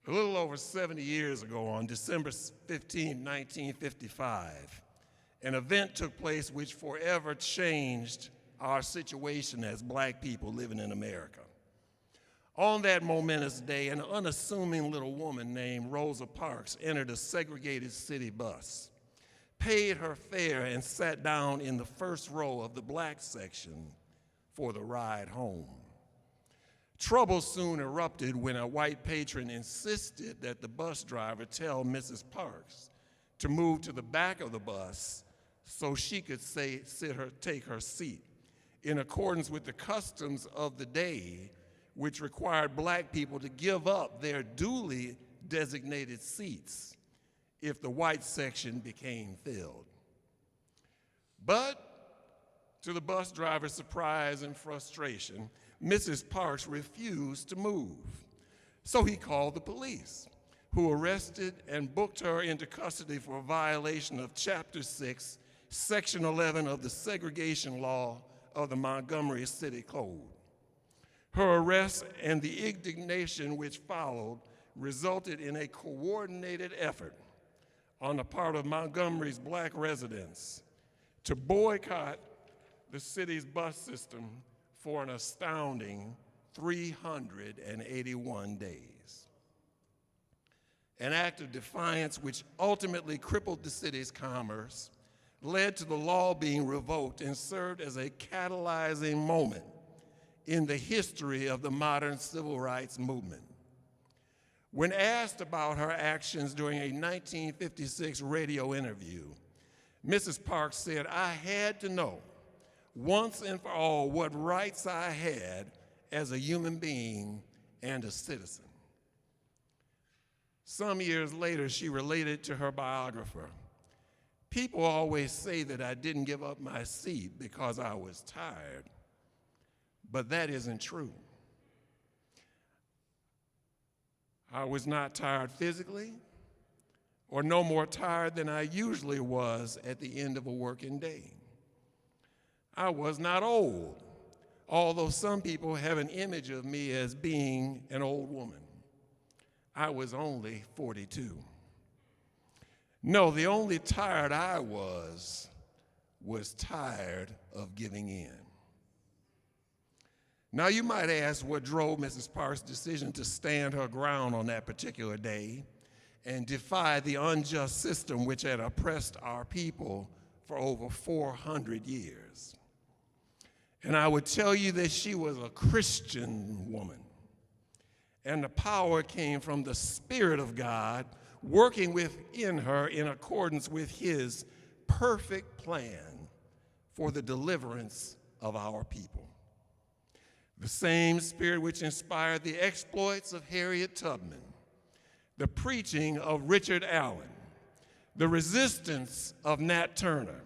A little over 70 years ago, on December 15, 1955, an event took place which forever changed our situation as black people living in America. On that momentous day, an unassuming little woman named Rosa Parks entered a segregated city bus, paid her fare, and sat down in the first row of the black section for the ride home. Trouble soon erupted when a white patron insisted that the bus driver tell Mrs. Parks to move to the back of the bus so she could take her seat, in accordance with the customs of the day, which required black people to give up their duly designated seats if the white section became filled. But to the bus driver's surprise and frustration, Mrs. Parks refused to move. So he called the police, who arrested and booked her into custody for a violation of Chapter 6, Section 11 of the segregation law of the Montgomery City Code. Her arrest and the indignation which followed resulted in a coordinated effort on the part of Montgomery's black residents to boycott the city's bus system for an astounding 381 days. An act of defiance which ultimately crippled the city's commerce, led to the law being revoked, and served as a catalyzing moment in the history of the modern civil rights movement. When asked about her actions during a 1956 radio interview, Mrs. Parks said, "I had to know once and for all what rights I had as a human being and a citizen." Some years later, she related to her biographer, "People always say that I didn't give up my seat because I was tired, but that isn't true. I was not tired physically, or no more tired than I usually was at the end of a working day. I was not old, although some people have an image of me as being an old woman. I was only 42. No, the only tired I was tired of giving in." Now you might ask what drove Mrs. Parks' decision to stand her ground on that particular day and defy the unjust system which had oppressed our people for over 400 years. And I would tell you that she was a Christian woman, and the power came from the Spirit of God working within her in accordance with His perfect plan for the deliverance of our people. The same Spirit which inspired the exploits of Harriet Tubman, the preaching of Richard Allen, the resistance of Nat Turner,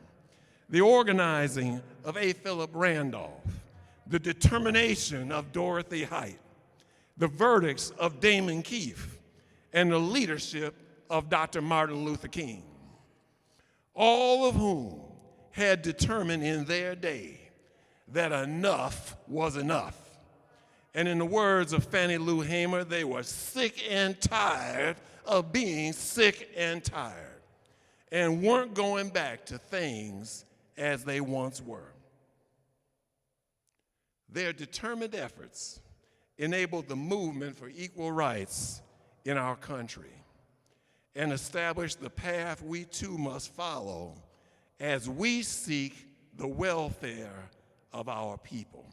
the organizing of A. Philip Randolph, the determination of Dorothy Height, the verdicts of Damon Keefe, and the leadership of Dr. Martin Luther King, all of whom had determined in their day that enough was enough. And in the words of Fannie Lou Hamer, they were sick and tired of being sick and tired, and weren't going back to things as they once were. Their determined efforts enabled the movement for equal rights in our country and established the path we too must follow as we seek the welfare of our people.